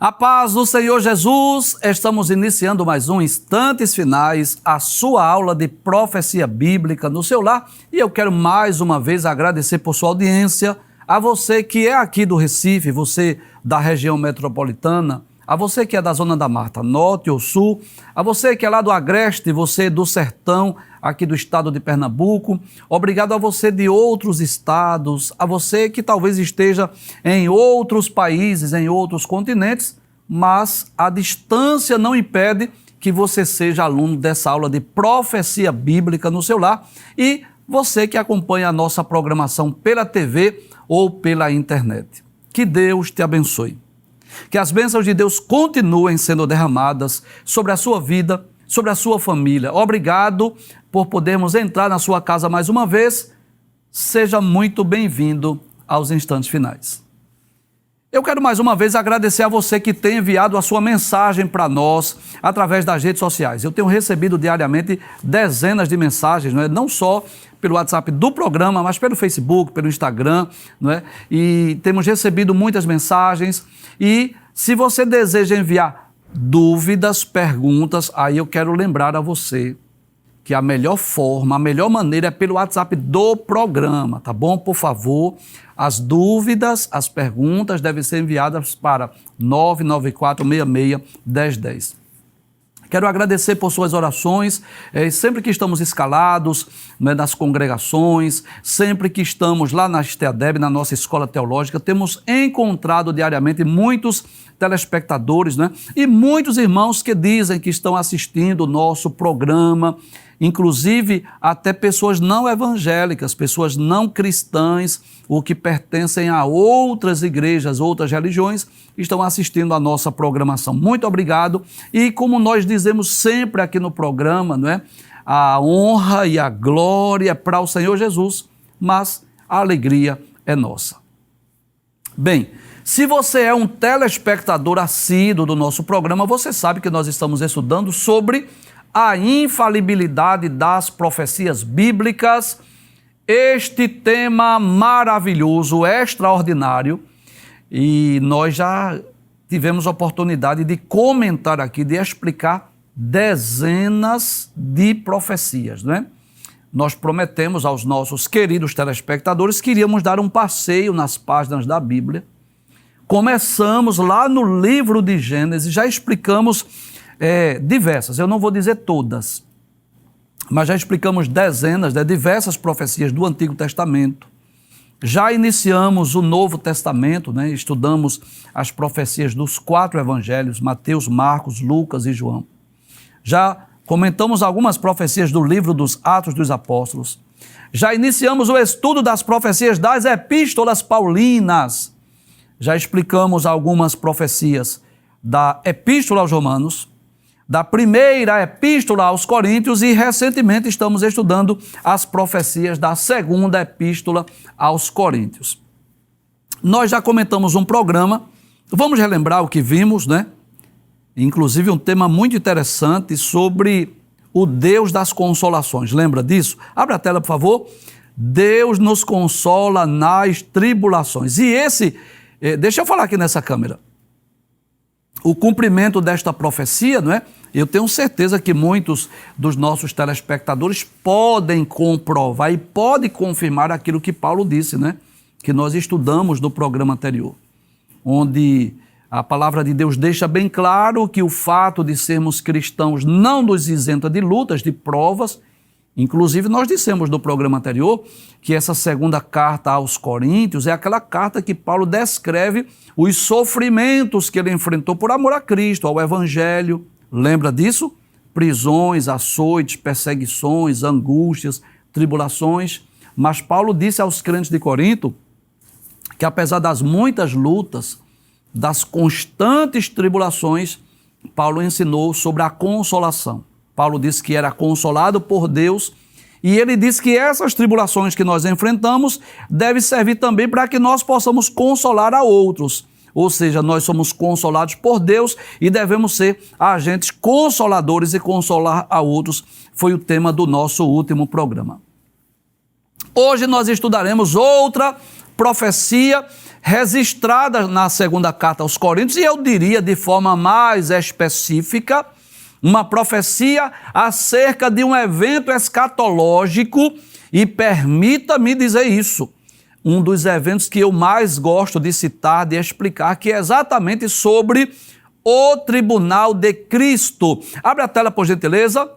A paz do Senhor Jesus, estamos iniciando mais um Instantes Finais, a sua aula de profecia bíblica no seu lar. E eu quero mais uma vez agradecer por sua audiência, a você que é aqui do Recife, você da região metropolitana, a você que é da Zona da Mata, Norte ou Sul, a você que é lá do Agreste, você do Sertão, aqui do estado de Pernambuco, obrigado a você de outros estados, a você que talvez esteja em outros países, em outros continentes, mas a distância não impede que você seja aluno dessa aula de profecia bíblica no seu lar e você que acompanha a nossa programação pela TV ou pela internet. Que Deus te abençoe. Que as bênçãos de Deus continuem sendo derramadas sobre a sua vida, sobre a sua família. Obrigado por podermos entrar na sua casa mais uma vez. Seja muito bem-vindo aos Instantes Finais. Eu quero mais uma vez agradecer a você que tem enviado a sua mensagem para nós através das redes sociais. Eu tenho recebido diariamente dezenas de mensagens, não só pelo WhatsApp do programa, mas pelo Facebook, pelo Instagram, e temos recebido muitas mensagens. E se você deseja enviar dúvidas, perguntas, aí eu quero lembrar a você que a melhor forma, a melhor maneira é pelo WhatsApp do programa, tá bom? Por favor, as dúvidas, as perguntas devem ser enviadas para 994661010. Quero agradecer por suas orações, sempre que estamos escalados nas congregações, sempre que estamos lá na STADEB, na nossa escola teológica, temos encontrado diariamente muitos telespectadores, e muitos irmãos que dizem que estão assistindo o nosso programa, inclusive até pessoas não evangélicas, pessoas não cristãs, ou que pertencem a outras igrejas, outras religiões, estão assistindo a nossa programação. Muito obrigado. E como nós dizemos sempre aqui no programa, a honra e a glória é para o Senhor Jesus, mas a alegria é nossa. Bem, se você é um telespectador assíduo do nosso programa, você sabe que nós estamos estudando sobre a infalibilidade das profecias bíblicas, este tema maravilhoso, extraordinário, e nós já tivemos a oportunidade de comentar aqui, de explicar dezenas de profecias, Nós prometemos aos nossos queridos telespectadores que iríamos dar um passeio nas páginas da Bíblia. Começamos lá no livro de Gênesis, já explicamos diversas, eu não vou dizer todas, mas já explicamos dezenas de diversas profecias do Antigo Testamento. Já iniciamos o Novo Testamento, estudamos as profecias dos 4 evangelhos, Mateus, Marcos, Lucas e João. Já comentamos algumas profecias do livro dos Atos dos Apóstolos. Já iniciamos o estudo das profecias das epístolas paulinas. Já explicamos algumas profecias da Epístola aos Romanos, da primeira Epístola aos Coríntios e recentemente estamos estudando as profecias da segunda Epístola aos Coríntios. Nós já comentamos um programa, vamos relembrar o que vimos, Inclusive um tema muito interessante sobre o Deus das consolações. Lembra disso? Abra a tela, por favor. Deus nos consola nas tribulações. E deixa eu falar aqui nessa câmera. O cumprimento desta profecia, eu tenho certeza que muitos dos nossos telespectadores podem comprovar e podem confirmar aquilo que Paulo disse, que nós estudamos no programa anterior, onde a palavra de Deus deixa bem claro que o fato de sermos cristãos não nos isenta de lutas, de provas. Inclusive, nós dissemos no programa anterior que essa segunda carta aos Coríntios é aquela carta que Paulo descreve os sofrimentos que ele enfrentou por amor a Cristo, ao Evangelho. Lembra disso? Prisões, açoites, perseguições, angústias, tribulações. Mas Paulo disse aos crentes de Corinto que apesar das muitas lutas, das constantes tribulações, Paulo ensinou sobre a consolação. Paulo disse que era consolado por Deus e ele disse que essas tribulações que nós enfrentamos devem servir também para que nós possamos consolar a outros. Ou seja, nós somos consolados por Deus e devemos ser agentes consoladores e consolar a outros. Foi o tema do nosso último programa. Hoje nós estudaremos outra profecia registrada na segunda carta aos Coríntios, e eu diria de forma mais específica, uma profecia acerca de um evento escatológico, e permita-me dizer isso, um dos eventos que eu mais gosto de citar, de explicar, que é exatamente sobre o tribunal de Cristo. Abre a tela, por gentileza.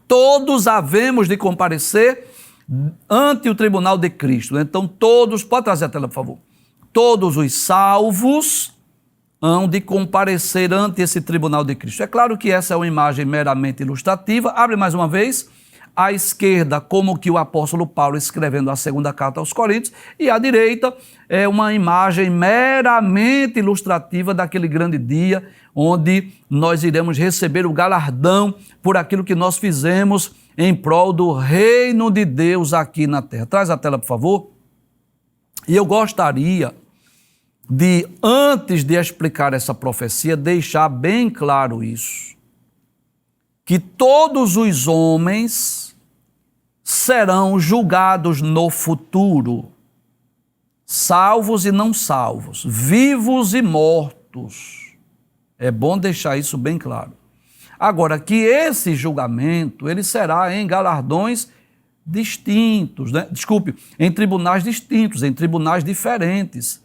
Todos havemos de comparecer ante o tribunal de Cristo. Então, todos, pode trazer a tela, por favor. Todos os salvos hão de comparecer ante esse tribunal de Cristo. É claro que essa é uma imagem meramente ilustrativa. Abre mais uma vez. À esquerda, como que o apóstolo Paulo escrevendo a segunda carta aos Coríntios, e à direita é uma imagem meramente ilustrativa daquele grande dia onde nós iremos receber o galardão por aquilo que nós fizemos em prol do reino de Deus aqui na terra. Traz a tela, por favor. E eu gostaria de, antes de explicar essa profecia, deixar bem claro isso, que todos os homens serão julgados no futuro, salvos e não salvos, vivos e mortos. É bom deixar isso bem claro. Agora, que esse julgamento, ele será em galardões distintos, né? Desculpe, em tribunais distintos, em tribunais diferentes.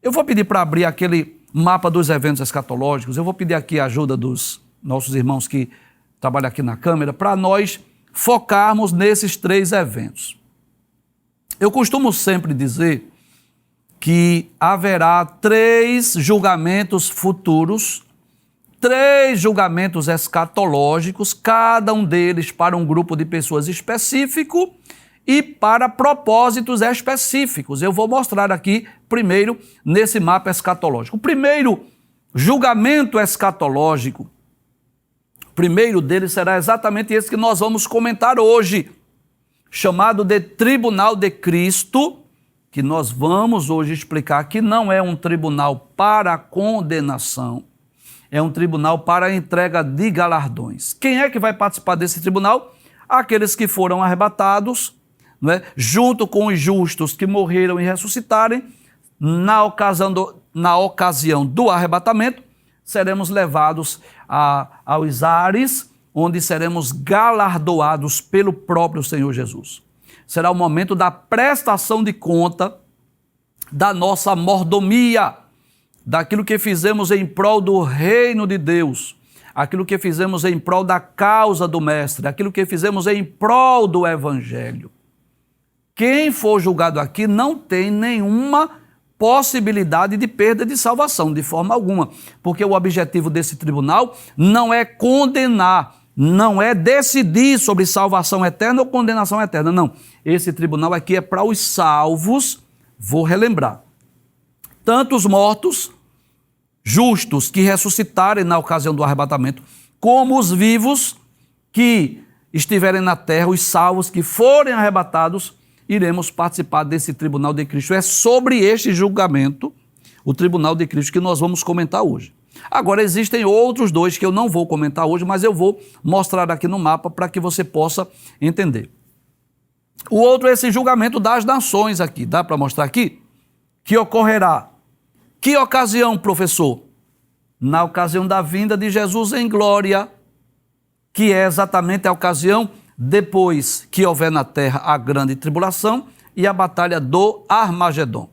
Eu vou pedir para abrir aquele mapa dos eventos escatológicos, eu vou pedir aqui a ajuda dos nossos irmãos que trabalham aqui na câmera, para nós focarmos nesses 3 eventos. Eu costumo sempre dizer que haverá 3 julgamentos futuros, 3 julgamentos escatológicos, cada um deles para um grupo de pessoas específico e para propósitos específicos. Eu vou mostrar aqui primeiro nesse mapa escatológico. O primeiro julgamento escatológico, o primeiro deles será exatamente esse que nós vamos comentar hoje, chamado de Tribunal de Cristo, que nós vamos hoje explicar que não é um tribunal para condenação, é um tribunal para a entrega de galardões. Quem é que vai participar desse tribunal? Aqueles que foram arrebatados, não é? Junto com os justos que morreram e ressuscitarem, na ocasião do arrebatamento, seremos levados aos ares, onde seremos galardoados pelo próprio Senhor Jesus. Será o momento da prestação de conta da nossa mordomia, daquilo que fizemos em prol do reino de Deus, aquilo que fizemos em prol da causa do Mestre, aquilo que fizemos em prol do Evangelho. Quem for julgado aqui não tem nenhuma possibilidade de perda de salvação, de forma alguma, porque o objetivo desse tribunal não é condenar, não é decidir sobre salvação eterna ou condenação eterna, não. Esse tribunal aqui é para os salvos, vou relembrar, tanto os mortos, justos que ressuscitarem na ocasião do arrebatamento, como os vivos que estiverem na terra, os salvos que forem arrebatados, iremos participar desse tribunal de Cristo. É sobre este julgamento, o tribunal de Cristo, que nós vamos comentar hoje. Agora, existem outros 2 que eu não vou comentar hoje, mas eu vou mostrar aqui no mapa para que você possa entender. O outro é esse julgamento das nações aqui. Dá para mostrar aqui? Que ocorrerá. Que ocasião, professor? Na ocasião da vinda de Jesus em glória, que é exatamente a ocasião depois que houver na terra a grande tribulação e a batalha do Armagedon.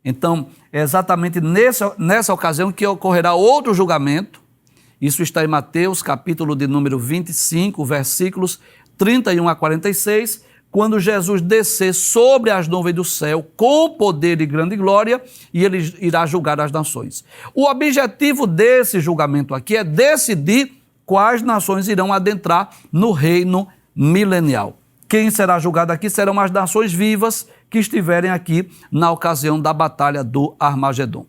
Então, é exatamente nessa ocasião que ocorrerá outro julgamento. Isso está em Mateus, capítulo de número 25, versículos 31 a 46, quando Jesus descer sobre as nuvens do céu com poder e grande glória, e ele irá julgar as nações. O objetivo desse julgamento aqui é decidir quais nações irão adentrar no reino milenial. Quem será julgado aqui serão as nações vivas que estiverem aqui na ocasião da batalha do Armagedon.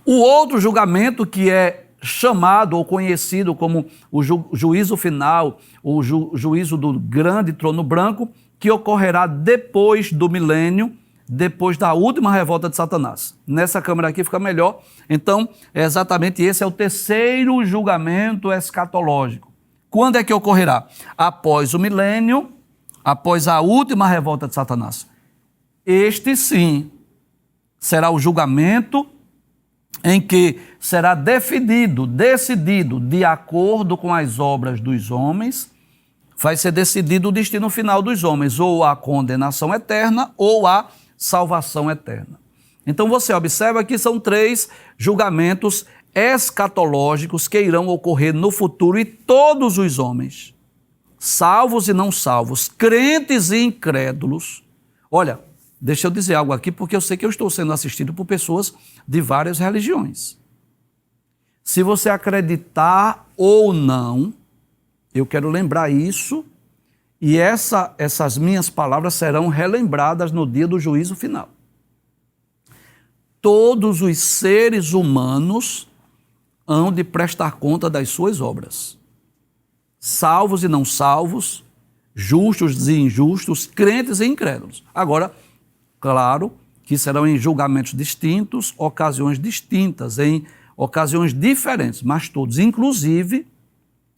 O outro julgamento, que é chamado ou conhecido como o juízo final, o juízo do grande trono branco, que ocorrerá depois do milênio, depois da última revolta de Satanás. Nessa câmera aqui fica melhor. Então, exatamente esse é o terceiro julgamento escatológico. Quando é que ocorrerá? Após o milênio, após a última revolta de Satanás. Este sim será o julgamento em que será decidido de acordo com as obras dos homens, vai ser decidido o destino final dos homens, ou a condenação eterna ou a salvação eterna. Então você observa que são 3 julgamentos escatológicos que irão ocorrer no futuro e todos os homens, salvos e não salvos, crentes e incrédulos. Olha, deixa eu dizer algo aqui, porque eu sei que eu estou sendo assistido por pessoas de várias religiões. Se você acreditar ou não, eu quero lembrar isso, e essas minhas palavras serão relembradas no dia do juízo final. Todos os seres humanos hão de prestar conta das suas obras. Salvos e não salvos, justos e injustos, crentes e incrédulos. Agora, claro que serão em julgamentos distintos, ocasiões distintas, em ocasiões diferentes, mas todos. Inclusive,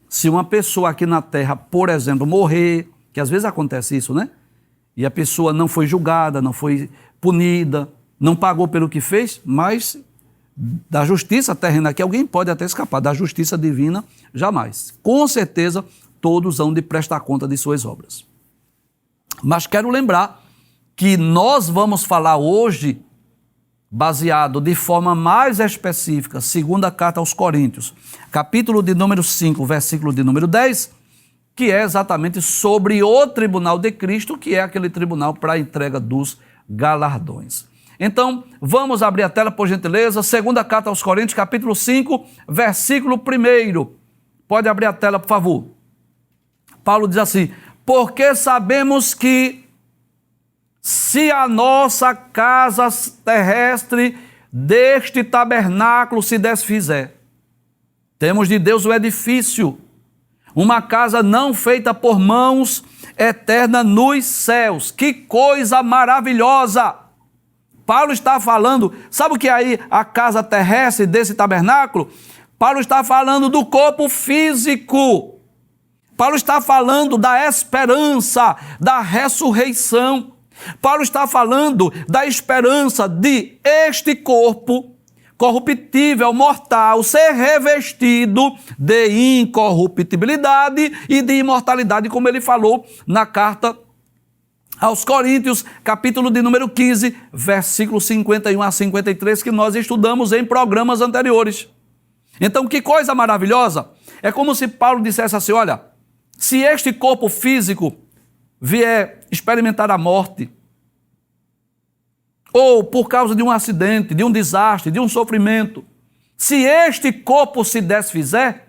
se uma pessoa aqui na Terra, por exemplo, morrer, que às vezes acontece isso, né? E a pessoa não foi julgada, não foi punida, não pagou pelo que fez, mas da justiça terrena aqui alguém pode até escapar, da justiça divina jamais. Com certeza, todos hão de prestar conta de suas obras. Mas quero lembrar que nós vamos falar hoje, baseado de forma mais específica, segunda carta aos Coríntios, capítulo de número 5, versículo de número 10, que é exatamente sobre o tribunal de Cristo, que é aquele tribunal para a entrega dos galardões. Então, vamos abrir a tela, por gentileza, segunda carta aos Coríntios, capítulo 5, versículo 1. Pode abrir a tela, por favor. Paulo diz assim: porque sabemos que se a nossa casa terrestre deste tabernáculo se desfizer, temos de Deus o edifício, uma casa não feita por mãos, eterna nos céus. Que coisa maravilhosa! Paulo está falando, sabe o que é aí a casa terrestre desse tabernáculo? Paulo está falando do corpo físico. Paulo está falando da esperança, da ressurreição. Paulo está falando da esperança de este corpo corruptível, mortal, ser revestido de incorruptibilidade e de imortalidade, como ele falou na carta aos Coríntios, capítulo de número 15, versículo 51 a 53, que nós estudamos em programas anteriores. Então, que coisa maravilhosa! É como se Paulo dissesse assim: olha, se este corpo físico vier experimentar a morte, ou por causa de um acidente, de um desastre, de um sofrimento, se este corpo se desfizer,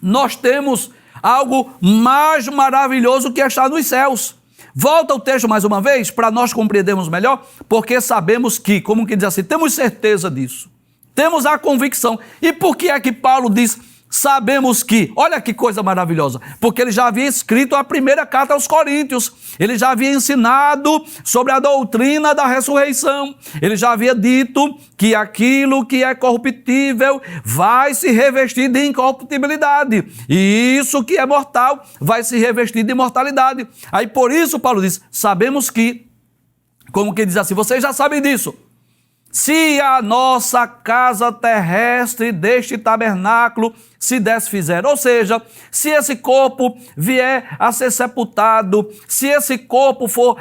nós temos algo mais maravilhoso que está nos céus. Volta o texto mais uma vez, para nós compreendermos melhor, porque sabemos que, como que diz assim, temos certeza disso, temos a convicção. E por que é que Paulo diz, sabemos que? Olha que coisa maravilhosa, porque ele já havia escrito a primeira carta aos Coríntios, ele já havia ensinado sobre a doutrina da ressurreição, ele já havia dito que aquilo que é corruptível vai se revestir de incorruptibilidade, e isso que é mortal vai se revestir de imortalidade. Aí por isso Paulo diz, sabemos que, como que diz assim, vocês já sabem disso, se a nossa casa terrestre deste tabernáculo se desfizer, ou seja, se esse corpo vier a ser sepultado, se esse corpo for,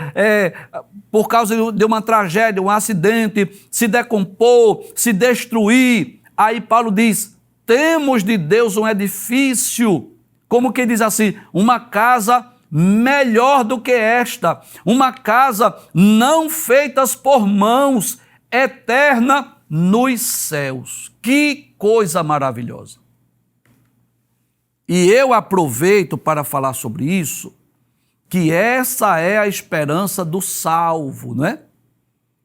por causa de uma tragédia, um acidente, se decompor, se destruir, aí Paulo diz, temos de Deus um edifício, como que diz assim, uma casa melhor do que esta, uma casa não feita por mãos, eterna nos céus. Que coisa maravilhosa! E eu aproveito para falar sobre isso, que essa é a esperança do salvo, não é?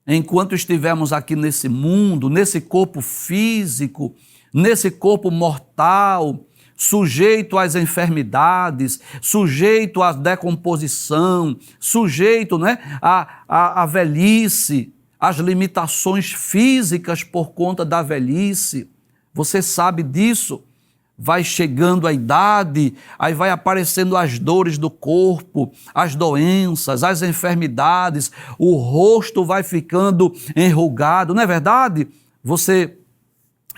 Enquanto estivermos aqui nesse mundo, nesse corpo físico, nesse corpo mortal, sujeito às enfermidades, sujeito à decomposição, sujeito, né, à velhice, as limitações físicas por conta da velhice, você sabe disso, vai chegando a idade, aí vai aparecendo as dores do corpo, as doenças, as enfermidades, o rosto vai ficando enrugado, não é verdade? Você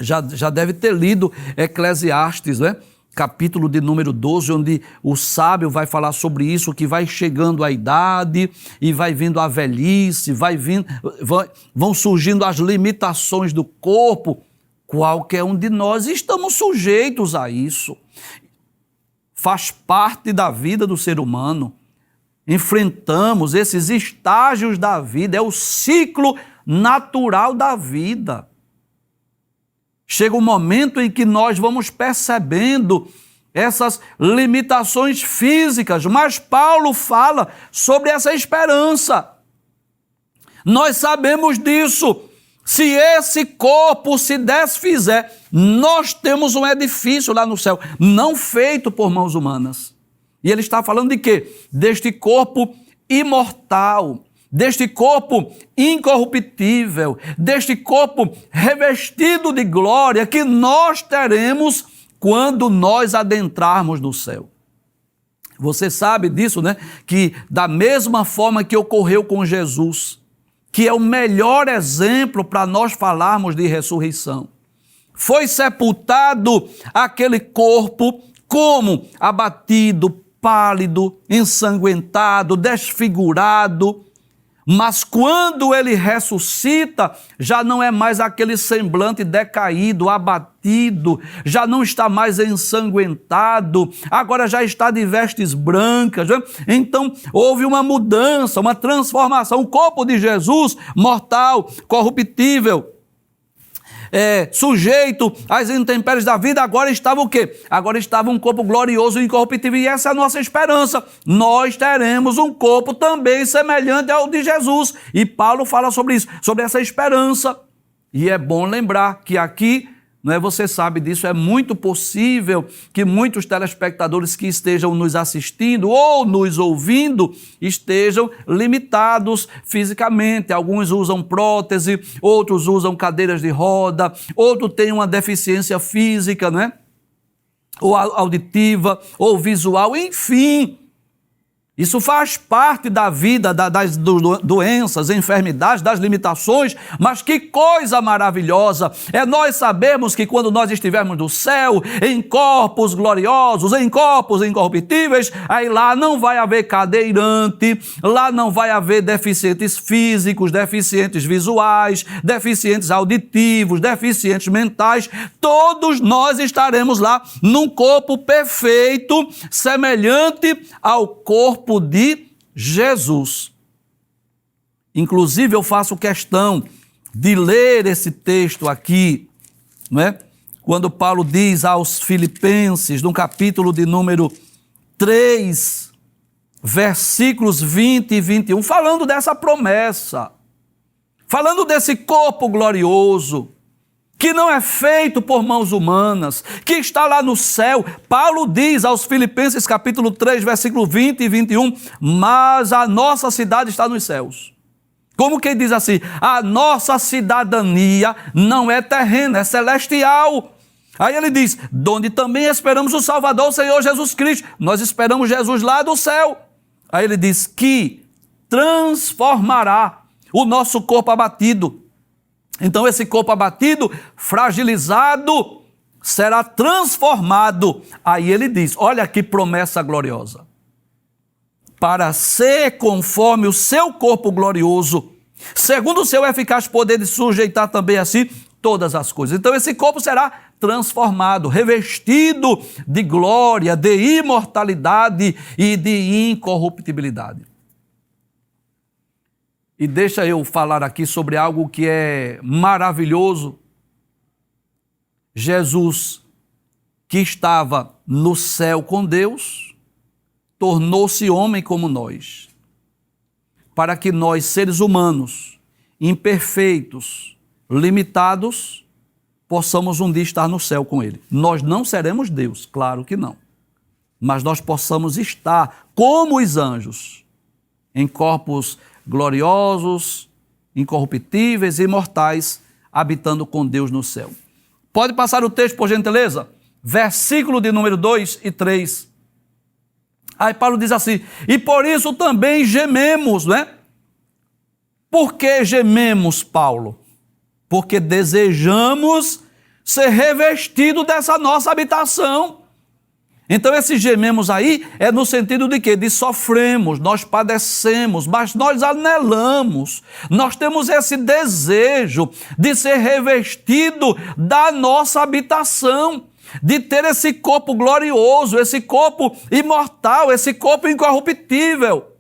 já deve ter lido Eclesiastes, né? Capítulo de número 12, onde o sábio vai falar sobre isso, que vai chegando a idade e vai vindo a velhice, vão surgindo as limitações do corpo. Qualquer um de nós estamos sujeitos a isso. Faz parte da vida do ser humano. Enfrentamos esses estágios da vida, é o ciclo natural da vida. Chega um momento em que nós vamos percebendo essas limitações físicas, mas Paulo fala sobre essa esperança. Nós sabemos disso. Se esse corpo se desfizer, nós temos um edifício lá no céu, não feito por mãos humanas. E ele está falando de quê? Deste corpo imortal, deste corpo incorruptível, deste corpo revestido de glória que nós teremos quando nós adentrarmos no céu. Você sabe disso, né? Que da mesma forma que ocorreu com Jesus, que é o melhor exemplo para nós falarmos de ressurreição, foi sepultado aquele corpo como abatido, pálido, ensanguentado, desfigurado. Mas quando ele ressuscita, já não é mais aquele semblante decaído, abatido, já não está mais ensanguentado, agora já está de vestes brancas. Né? Então houve uma mudança, uma transformação. O corpo de Jesus, mortal, corruptível, sujeito às intempéries da vida, agora estava o quê? Agora estava um corpo glorioso e incorruptível, e essa é a nossa esperança. Nós teremos um corpo também semelhante ao de Jesus, e Paulo fala sobre isso, sobre essa esperança. E é bom lembrar que aqui, você sabe disso, é muito possível que muitos telespectadores que estejam nos assistindo ou nos ouvindo estejam limitados fisicamente. Alguns usam prótese, outros usam cadeiras de roda, outros têm uma deficiência física, ou auditiva, ou visual, enfim. Isso faz parte da vida, das doenças, enfermidades, das limitações, mas que coisa maravilhosa é nós sabermos que quando nós estivermos no céu, em corpos gloriosos, em corpos incorruptíveis, aí lá não vai haver cadeirante, lá não vai haver deficientes físicos, deficientes visuais, deficientes auditivos, deficientes mentais, todos nós estaremos lá num corpo perfeito, semelhante ao corpo de Jesus. Inclusive, eu faço questão de ler esse texto aqui, quando Paulo diz aos Filipenses, no capítulo de número 3, versículos 20 e 21, falando dessa promessa, falando desse corpo glorioso, que não é feito por mãos humanas, que está lá no céu. Paulo diz aos Filipenses capítulo 3, versículo 20 e 21, mas a nossa cidade está nos céus. Como quem diz assim, a nossa cidadania não é terrena, é celestial. Aí ele diz, donde também esperamos o Salvador, o Senhor Jesus Cristo. Nós esperamos Jesus lá do céu. Aí ele diz que transformará o nosso corpo abatido. Então esse corpo abatido, fragilizado, será transformado. Aí ele diz, olha que promessa gloriosa. Para ser conforme o seu corpo glorioso, segundo o seu eficaz poder de sujeitar também a si todas as coisas. Então esse corpo será transformado, revestido de glória, de imortalidade e de incorruptibilidade. E deixa eu falar aqui sobre algo que é maravilhoso. Jesus, que estava no céu com Deus, tornou-se homem como nós, para que nós, seres humanos, imperfeitos, limitados, possamos um dia estar no céu com Ele. Nós não seremos Deus, claro que não, mas nós possamos estar como os anjos, em corpos gloriosos, incorruptíveis e imortais, habitando com Deus no céu. Pode passar o texto, por gentileza? versículo de número 2 e 3. Aí Paulo diz assim: e por isso também gememos, não é? Por que gememos, Paulo? Porque desejamos ser revestido dessa nossa habitação. Então esse gememos aí é no sentido de quê? De sofremos, nós padecemos, mas nós anelamos, nós temos esse desejo de ser revestido da nossa habitação, de ter esse corpo glorioso, esse corpo imortal, esse corpo incorruptível,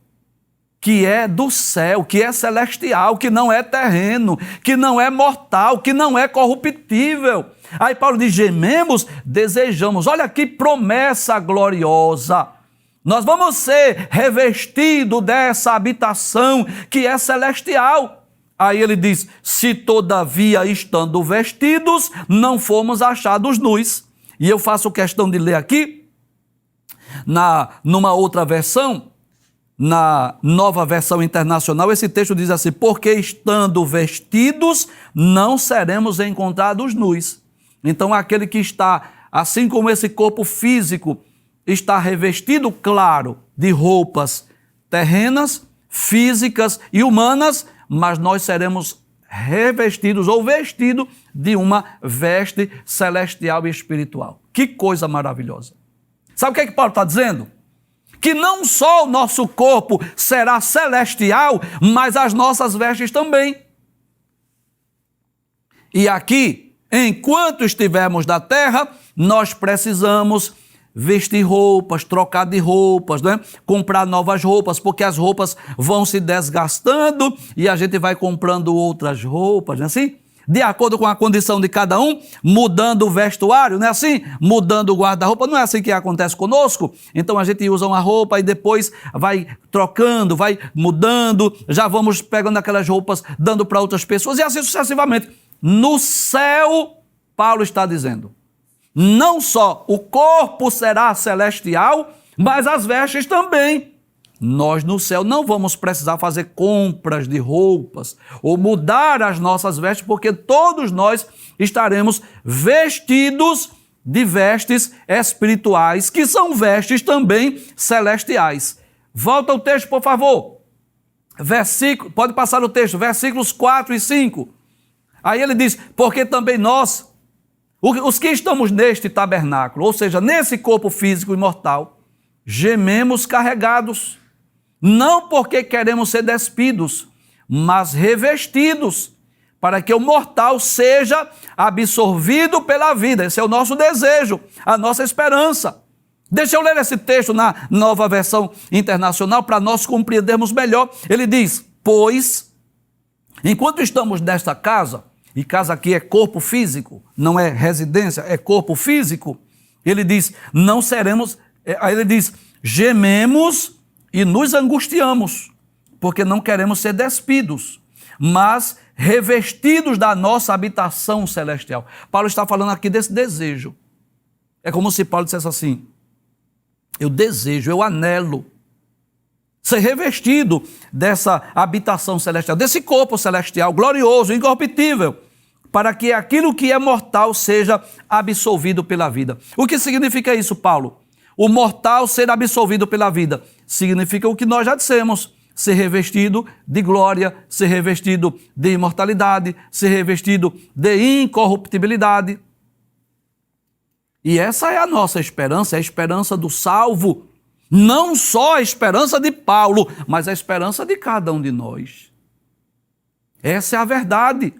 que é do céu, que é celestial, que não é terreno, que não é mortal, que não é corruptível. Aí Paulo diz: gememos, desejamos. Olha que promessa gloriosa. Nós vamos ser revestidos dessa habitação que é celestial. Aí ele diz: se todavia estando vestidos, não fomos achados nus. E eu faço questão de ler aqui, numa outra versão, na Nova Versão Internacional, esse texto diz assim: porque estando vestidos, não seremos encontrados nus. Então, aquele que está, assim como esse corpo físico, está revestido, claro, de roupas terrenas, físicas e humanas, mas nós seremos revestidos ou vestidos de uma veste celestial e espiritual. Que coisa maravilhosa! Sabe o que Paulo está dizendo? Que não só o nosso corpo será celestial, mas as nossas vestes também. E aqui, enquanto estivermos na terra, nós precisamos vestir roupas, trocar de roupas, né? Comprar novas roupas, porque as roupas vão se desgastando e a gente vai comprando outras roupas, não é assim? De acordo com a condição de cada um, mudando o vestuário, não é assim? Mudando o guarda-roupa, não é assim que acontece conosco? Então a gente usa uma roupa e depois vai trocando, vai mudando, já vamos pegando aquelas roupas, dando para outras pessoas e assim sucessivamente. No céu, Paulo está dizendo, não só o corpo será celestial, mas as vestes também. Nós no céu não vamos precisar fazer compras de roupas ou mudar as nossas vestes, porque todos nós estaremos vestidos de vestes espirituais, que são vestes também celestiais. Volta ao texto, por favor. Pode passar o texto, versículos 4 e 5. Aí ele diz: porque também nós, os que estamos neste tabernáculo, ou seja, nesse corpo físico imortal, gememos carregados, não porque queremos ser despidos, mas revestidos, para que o mortal seja absorvido pela vida. Esse é o nosso desejo, a nossa esperança. Deixa eu ler esse texto na Nova Versão Internacional para nós compreendermos melhor. Ele diz: pois, enquanto estamos nesta casa, e casa aqui é corpo físico, não é residência, é corpo físico, ele diz, não seremos, aí ele diz, gememos e nos angustiamos, porque não queremos ser despidos, mas revestidos da nossa habitação celestial. Paulo está falando aqui desse desejo. É como se Paulo dissesse assim: eu desejo, eu anelo ser revestido dessa habitação celestial, desse corpo celestial, glorioso, incorruptível, para que aquilo que é mortal seja absolvido pela vida. O que significa isso, Paulo? O mortal ser absolvido pela vida significa o que nós já dissemos: ser revestido de glória, ser revestido de imortalidade, ser revestido de incorruptibilidade. E essa é a nossa esperança, é a esperança do salvo. Não só a esperança de Paulo, mas a esperança de cada um de nós. Essa é a verdade.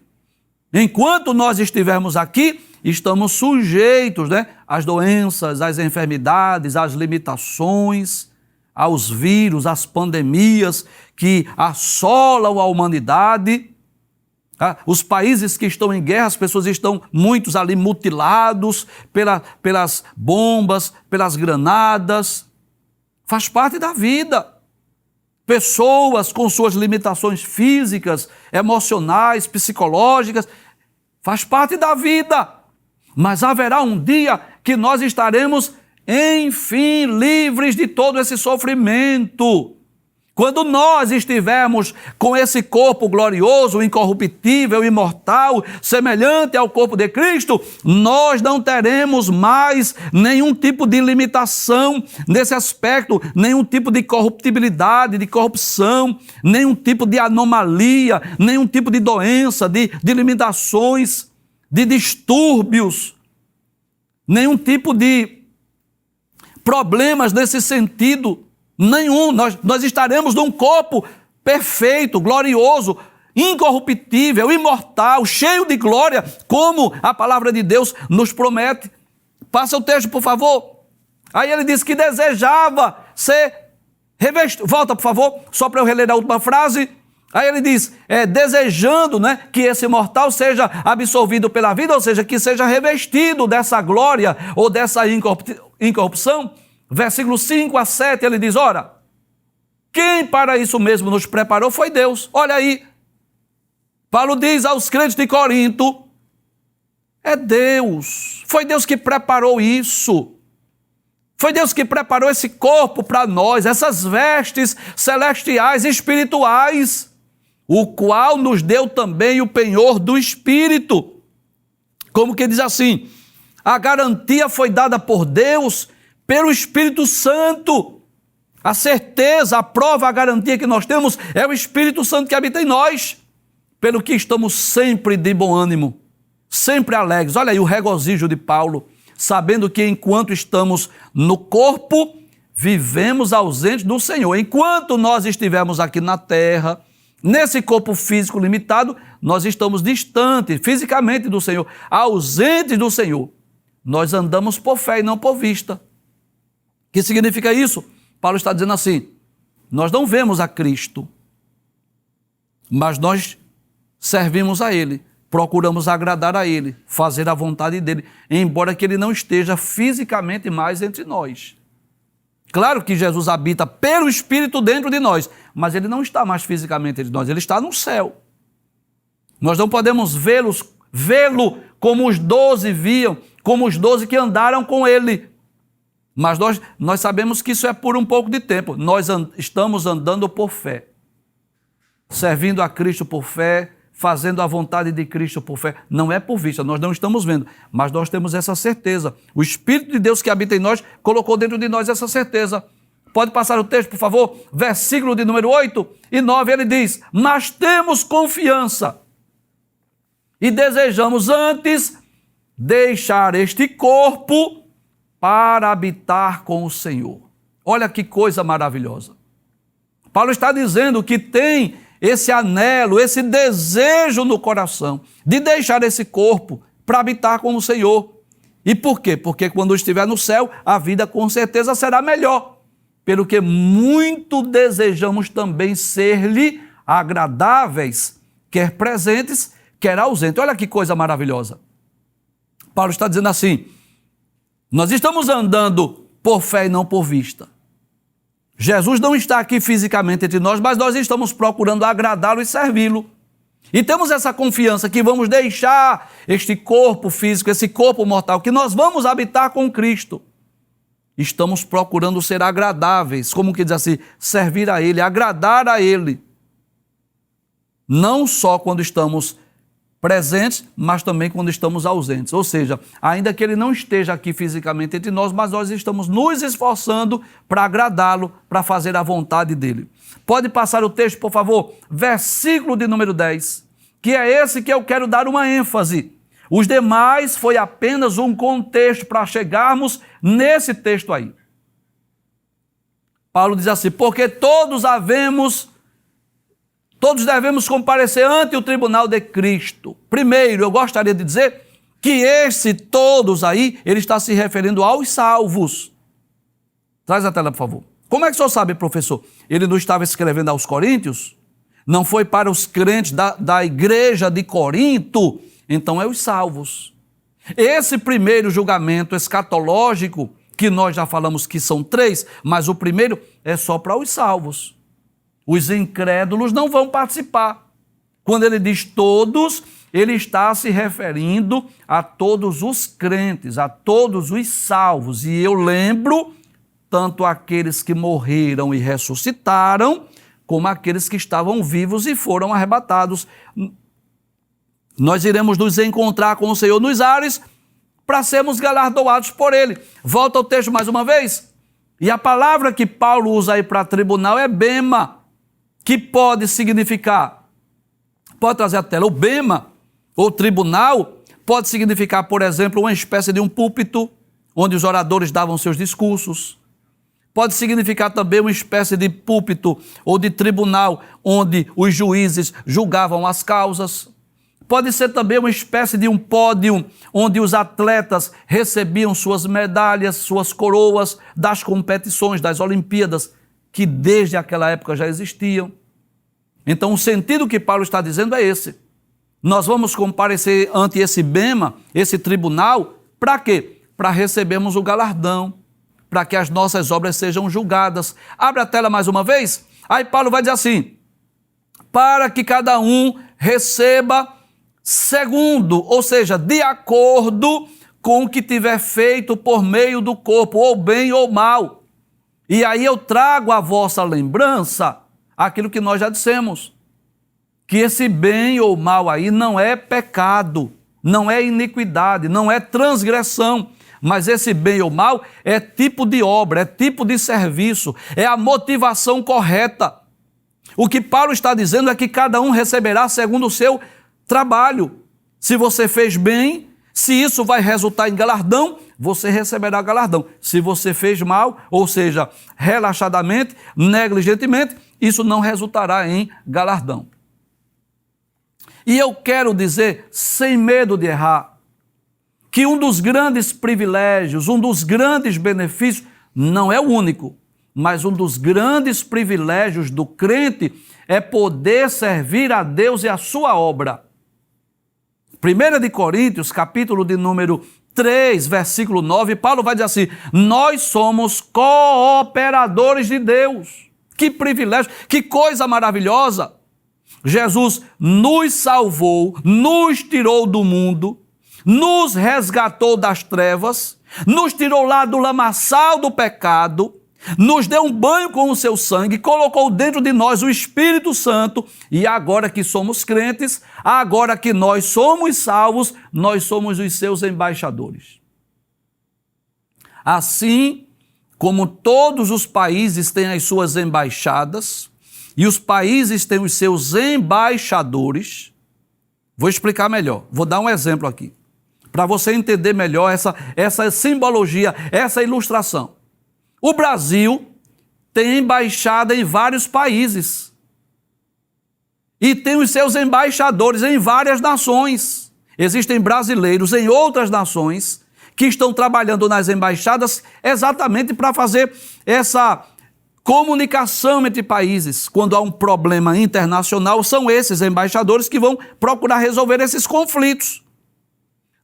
Enquanto nós estivermos aqui, estamos sujeitos, às doenças, às enfermidades, às limitações, aos vírus, às pandemias que assolam a humanidade. Os países que estão em guerra, as pessoas estão, muitos ali, mutilados pelas bombas, pelas granadas. Faz parte da vida. Pessoas com suas limitações físicas, emocionais, psicológicas, faz parte da vida. Mas haverá um dia que nós estaremos, enfim, livres de todo esse sofrimento. Quando nós estivermos com esse corpo glorioso, incorruptível, imortal, semelhante ao corpo de Cristo, nós não teremos mais nenhum tipo de limitação nesse aspecto, nenhum tipo de corruptibilidade, de corrupção, nenhum tipo de anomalia, nenhum tipo de doença, de limitações, de distúrbios, nenhum tipo de problemas nesse sentido. Nenhum, nós estaremos num corpo perfeito, glorioso, incorruptível, imortal, cheio de glória, como a palavra de Deus nos promete. Passa o texto, por favor. Aí ele diz que desejava ser revestido. Volta, por favor, só para eu reler a última frase. Aí ele diz, desejando, que esse mortal seja absolvido pela vida, ou seja, que seja revestido dessa glória ou dessa incorrupção. Versículo 5 a 7, ele diz, ora, quem para isso mesmo nos preparou foi Deus. Olha aí, Paulo diz aos crentes de Corinto, é Deus, foi Deus que preparou isso. Foi Deus que preparou esse corpo para nós, essas vestes celestiais, espirituais, o qual nos deu também o penhor do Espírito. Como que diz assim, a garantia foi dada por Deus pelo Espírito Santo. A certeza, a prova, a garantia que nós temos é o Espírito Santo que habita em nós, pelo que estamos sempre de bom ânimo, sempre alegres. Olha aí o regozijo de Paulo, sabendo que enquanto estamos no corpo, vivemos ausentes do Senhor. Enquanto nós estivermos aqui na terra, nesse corpo físico limitado, nós estamos distantes fisicamente do Senhor, ausentes do Senhor. Nós andamos por fé e não por vista. O que significa isso? Paulo está dizendo assim, nós não vemos a Cristo, mas nós servimos a Ele, procuramos agradar a Ele, fazer a vontade dEle, embora que Ele não esteja fisicamente mais entre nós. Claro que Jesus habita pelo Espírito dentro de nós, mas Ele não está mais fisicamente entre nós, Ele está no céu. Nós não podemos vê-lo como os 12 viam, como os 12 que andaram com Ele. Mas nós sabemos que isso é por um pouco de tempo. Nós estamos andando por fé, servindo a Cristo por fé, fazendo a vontade de Cristo por fé. Não é por vista, nós não estamos vendo, mas nós temos essa certeza. O Espírito de Deus que habita em nós colocou dentro de nós essa certeza. Pode passar o texto, por favor? Versículo de número 8 e 9, ele diz, mas temos confiança e desejamos antes deixar este corpo para habitar com o Senhor. Olha que coisa maravilhosa. Paulo está dizendo que tem esse anelo, esse desejo no coração de deixar esse corpo para habitar com o Senhor. E por quê? Porque quando estiver no céu, a vida com certeza será melhor. Pelo que muito desejamos também ser-lhe agradáveis, quer presentes, quer ausentes. Olha que coisa maravilhosa. Paulo está dizendo assim, nós estamos andando por fé e não por vista. Jesus não está aqui fisicamente entre nós, mas nós estamos procurando agradá-lo e servi-lo. E temos essa confiança que vamos deixar este corpo físico, esse corpo mortal, que nós vamos habitar com Cristo. Estamos procurando ser agradáveis, como que diz assim, servir a Ele, agradar a Ele. Não só quando estamos presentes, mas também quando estamos ausentes. Ou seja, ainda que Ele não esteja aqui fisicamente entre nós, mas nós estamos nos esforçando para agradá-lo, para fazer a vontade dEle. Pode passar o texto, por favor? Versículo de número 10, que é esse que eu quero dar uma ênfase. Os demais foi apenas um contexto para chegarmos nesse texto aí. Paulo diz assim, porque todos devemos comparecer ante o tribunal de Cristo. Primeiro, eu gostaria de dizer que esse todos aí, ele está se referindo aos salvos. Traz a tela, por favor. Como é que o senhor sabe, professor? Ele não estava escrevendo aos coríntios? Não foi para os crentes da igreja de Corinto? Então é os salvos. Esse primeiro julgamento escatológico, que nós já falamos que são 3, mas o primeiro é só para os salvos. Os incrédulos não vão participar. Quando ele diz todos, ele está se referindo a todos os crentes, a todos os salvos. E eu lembro, tanto aqueles que morreram e ressuscitaram, como aqueles que estavam vivos e foram arrebatados. Nós iremos nos encontrar com o Senhor nos ares para sermos galardoados por Ele. Volta ao texto mais uma vez. E a palavra que Paulo usa aí para tribunal é bema, que pode significar, pode trazer a tela, o bema, ou tribunal, pode significar, por exemplo, uma espécie de um púlpito, onde os oradores davam seus discursos. Pode significar também uma espécie de púlpito ou de tribunal, onde os juízes julgavam as causas. Pode ser também uma espécie de um pódio, onde os atletas recebiam suas medalhas, suas coroas das competições, das Olimpíadas, que desde aquela época já existiam. Então, o sentido que Paulo está dizendo é esse. Nós vamos comparecer ante esse bema, esse tribunal, para quê? Para recebermos o galardão, para que as nossas obras sejam julgadas. Abre a tela mais uma vez. Aí Paulo vai dizer assim, para que cada um receba segundo, ou seja, de acordo com o que tiver feito por meio do corpo, ou bem ou mal. E aí eu trago à vossa lembrança aquilo que nós já dissemos, que esse bem ou mal aí não é pecado, não é iniquidade, não é transgressão, mas esse bem ou mal é tipo de obra, é tipo de serviço, é a motivação correta. O que Paulo está dizendo é que cada um receberá segundo o seu trabalho. Se você fez bem, se isso vai resultar em galardão, você receberá galardão. Se você fez mal, ou seja, relaxadamente, negligentemente, isso não resultará em galardão. E eu quero dizer, sem medo de errar, que um dos grandes privilégios, um dos grandes benefícios, não é o único, mas um dos grandes privilégios do crente é poder servir a Deus e a sua obra. 1 Coríntios, capítulo de número 3, versículo 9, Paulo vai dizer assim, nós somos cooperadores de Deus. Que privilégio, que coisa maravilhosa. Jesus nos salvou, nos tirou do mundo, nos resgatou das trevas, nos tirou lá do lamaçal do pecado, nos deu um banho com o seu sangue, colocou dentro de nós o Espírito Santo e agora que somos crentes, agora que nós somos salvos, nós somos os seus embaixadores. Assim como todos os países têm as suas embaixadas e os países têm os seus embaixadores, vou explicar melhor, vou dar um exemplo aqui, para você entender melhor essa simbologia, essa ilustração. O Brasil tem embaixada em vários países e tem os seus embaixadores em várias nações. Existem brasileiros em outras nações que estão trabalhando nas embaixadas exatamente para fazer essa comunicação entre países. Quando há um problema internacional, são esses embaixadores que vão procurar resolver esses conflitos.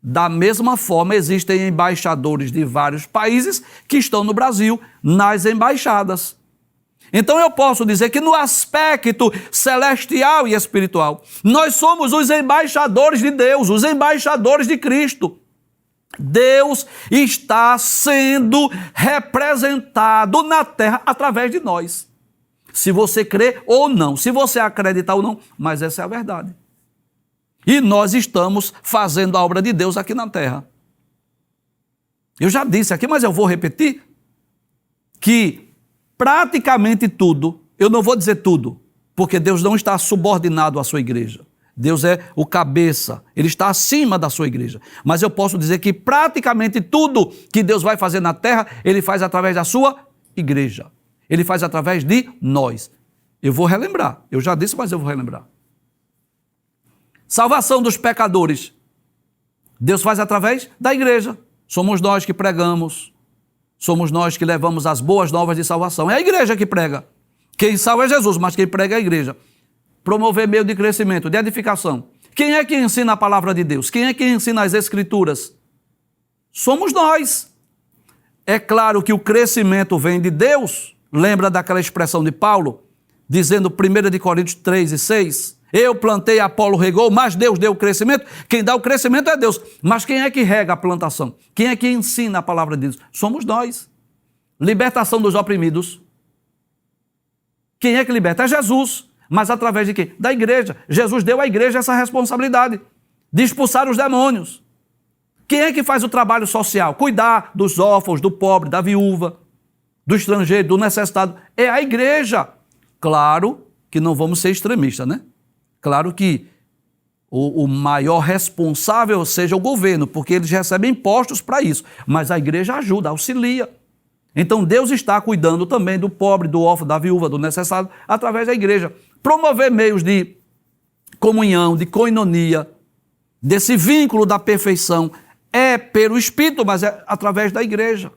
Da mesma forma, existem embaixadores de vários países que estão no Brasil, nas embaixadas. Então eu posso dizer que no aspecto celestial e espiritual, nós somos os embaixadores de Deus, os embaixadores de Cristo. Deus está sendo representado na terra através de nós. Se você crê ou não, se você acreditar ou não, mas essa é a verdade. E nós estamos fazendo a obra de Deus aqui na terra. Eu já disse aqui, mas eu vou repetir, que praticamente tudo, eu não vou dizer tudo, porque Deus não está subordinado à sua igreja. Deus é o cabeça, Ele está acima da sua igreja. Mas eu posso dizer que praticamente tudo que Deus vai fazer na terra, Ele faz através da sua igreja. Ele faz através de nós. Eu vou relembrar, eu já disse, mas eu vou relembrar. Salvação dos pecadores, Deus faz através da igreja. Somos nós que pregamos, somos nós que levamos as boas novas de salvação. É a igreja que prega. Quem salva é Jesus, mas quem prega é a igreja. Promover meio de crescimento, de edificação. Quem é que ensina a palavra de Deus? Quem é que ensina as Escrituras? Somos nós. É claro que o crescimento vem de Deus. Lembra daquela expressão de Paulo, dizendo 1 Coríntios 3 e 6... Eu plantei, Apolo regou, mas Deus deu o crescimento. Quem dá o crescimento é Deus. Mas quem é que rega a plantação? Quem é que ensina a palavra de Deus? Somos nós. Libertação dos oprimidos. Quem é que liberta? É Jesus. Mas através de quê? Da igreja. Jesus deu à igreja essa responsabilidade de expulsar os demônios. Quem é que faz o trabalho social? Cuidar dos órfãos, do pobre, da viúva, do estrangeiro, do necessitado. É a igreja. Claro que não vamos ser extremistas, né? Claro que o maior responsável seja o governo, porque eles recebem impostos para isso. Mas a igreja ajuda, auxilia. Então Deus está cuidando também do pobre, do órfão, da viúva, do necessitado, através da igreja. Promover meios de comunhão, de koinonia, desse vínculo da perfeição, é pelo Espírito, mas é através da igreja.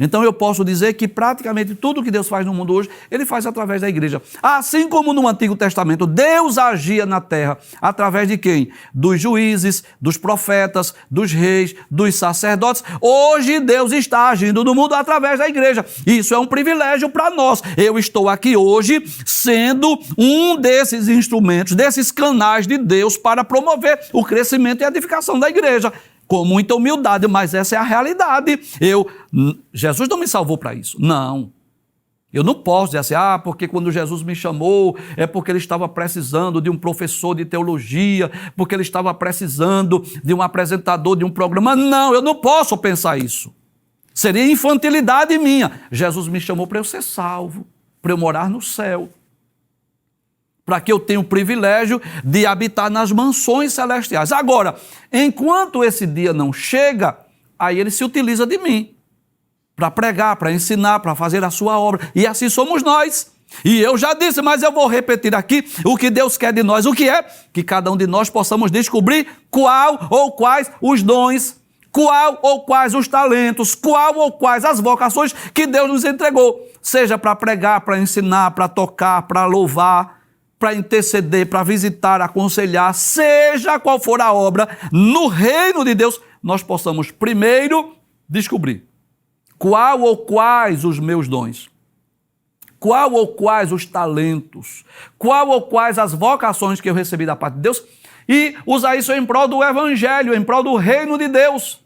Então eu posso dizer que praticamente tudo que Deus faz no mundo hoje, Ele faz através da igreja. Assim como no Antigo Testamento, Deus agia na terra através de quem? Dos juízes, dos profetas, dos reis, dos sacerdotes. Hoje Deus está agindo no mundo através da igreja. Isso é um privilégio para nós. Eu estou aqui hoje sendo um desses instrumentos, desses canais de Deus para promover o crescimento e a edificação da igreja. Com muita humildade, mas essa é a realidade. Jesus não me salvou para isso. Não. Eu não posso dizer assim, porque quando Jesus me chamou, é porque ele estava precisando de um professor de teologia, porque ele estava precisando de um apresentador de um programa. Não, eu não posso pensar isso. Seria infantilidade minha. Jesus me chamou para eu ser salvo, para eu morar no céu, para que eu tenha o privilégio de habitar nas mansões celestiais. Agora, enquanto esse dia não chega, aí ele se utiliza de mim, para pregar, para ensinar, para fazer a sua obra. E assim somos nós. E eu já disse, mas eu vou repetir aqui o que Deus quer de nós. O que é? Que cada um de nós possamos descobrir qual ou quais os dons, qual ou quais os talentos, qual ou quais as vocações que Deus nos entregou. Seja para pregar, para ensinar, para tocar, para louvar, para interceder, para visitar, aconselhar, seja qual for a obra, no reino de Deus, nós possamos primeiro descobrir qual ou quais os meus dons, qual ou quais os talentos, qual ou quais as vocações que eu recebi da parte de Deus, e usar isso em prol do evangelho, em prol do reino de Deus.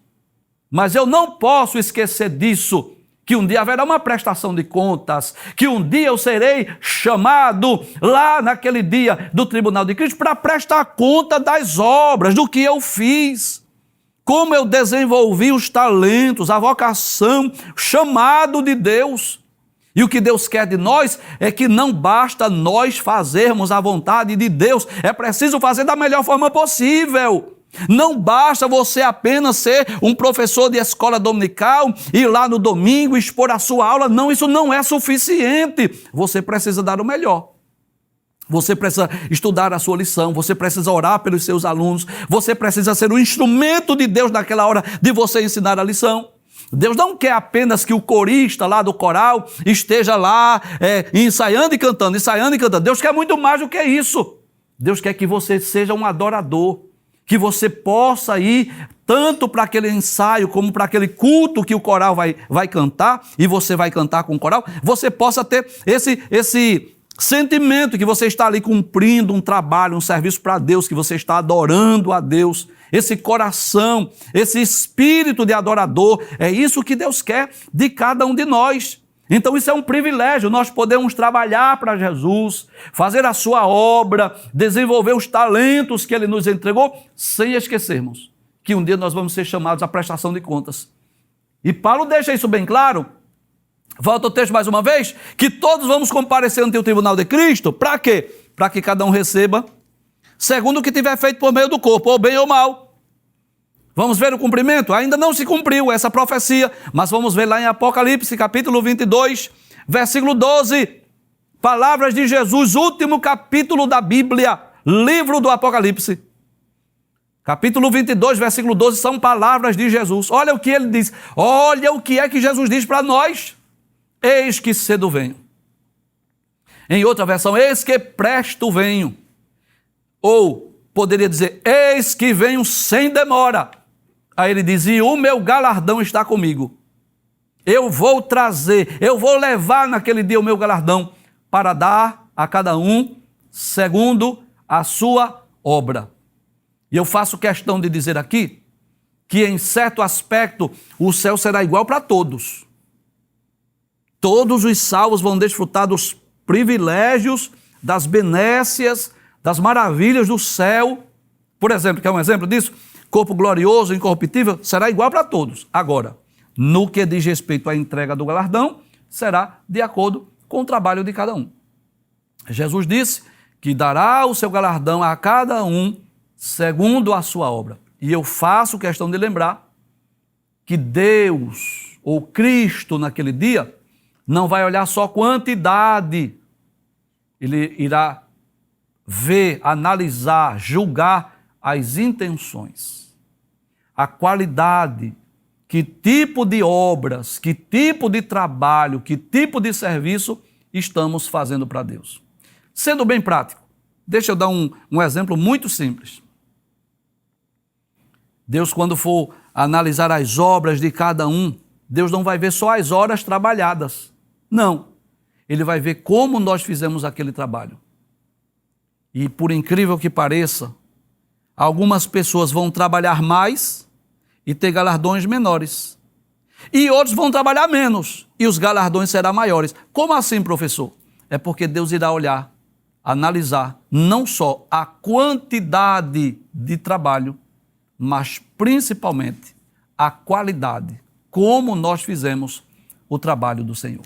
Mas eu não posso esquecer disso, que um dia haverá uma prestação de contas, que um dia eu serei chamado lá naquele dia do Tribunal de Cristo para prestar conta das obras, do que eu fiz, como eu desenvolvi os talentos, a vocação, o chamado de Deus. E o que Deus quer de nós é que não basta nós fazermos a vontade de Deus, é preciso fazer da melhor forma possível. Não basta você apenas ser um professor de escola dominical, ir lá no domingo expor a sua aula. Não, isso não é suficiente. Você precisa dar o melhor. Você precisa estudar a sua lição, você precisa orar pelos seus alunos, você precisa ser o instrumento de Deus naquela hora de você ensinar a lição. Deus não quer apenas que o corista lá do coral esteja lá ensaiando e cantando. Deus quer muito mais do que isso. Deus quer que você seja um adorador, que você possa ir tanto para aquele ensaio como para aquele culto que o coral vai cantar, e você vai cantar com o coral, você possa ter esse sentimento que você está ali cumprindo um trabalho, um serviço para Deus, que você está adorando a Deus, esse coração, esse espírito de adorador. É isso que Deus quer de cada um de nós. Então isso é um privilégio, nós podemos trabalhar para Jesus, fazer a sua obra, desenvolver os talentos que Ele nos entregou, sem esquecermos que um dia nós vamos ser chamados à prestação de contas. E Paulo deixa isso bem claro. Volta o texto mais uma vez, que todos vamos comparecer ante o tribunal de Cristo. Para quê? Para que cada um receba segundo o que tiver feito por meio do corpo, ou bem ou mal. Vamos ver o cumprimento? Ainda não se cumpriu essa profecia, mas vamos ver lá em Apocalipse, capítulo 22, versículo 12. Palavras de Jesus, último capítulo da Bíblia, livro do Apocalipse. Capítulo 22, versículo 12, são palavras de Jesus. Olha o que ele diz, olha o que é que Jesus diz para nós. Eis que cedo venho. Em outra versão, eis que presto venho. Ou poderia dizer, eis que venho sem demora. Aí ele diz, e o meu galardão está comigo. Eu vou trazer, eu vou levar naquele dia o meu galardão para dar a cada um segundo a sua obra. E eu faço questão de dizer aqui que em certo aspecto o céu será igual para todos. Todos os salvos vão desfrutar dos privilégios, das benécias, das maravilhas do céu. Por exemplo, quer um exemplo disso? Corpo glorioso, incorruptível, será igual para todos. Agora, no que diz respeito à entrega do galardão, será de acordo com o trabalho de cada um. Jesus disse que dará o seu galardão a cada um segundo a sua obra. E eu faço questão de lembrar que Deus, ou Cristo naquele dia, não vai olhar só quantidade. Ele irá ver, analisar, julgar as intenções, a qualidade, que tipo de obras, que tipo de trabalho, que tipo de serviço estamos fazendo para Deus. Sendo bem prático, deixa eu dar um exemplo muito simples. Deus, quando for analisar as obras de cada um, Deus não vai ver só as horas trabalhadas. Não. Ele vai ver como nós fizemos aquele trabalho. E por incrível que pareça, algumas pessoas vão trabalhar mais e ter galardões menores. E outros vão trabalhar menos e os galardões serão maiores. Como assim, professor? É porque Deus irá olhar, analisar não só a quantidade de trabalho, mas principalmente a qualidade, como nós fizemos o trabalho do Senhor.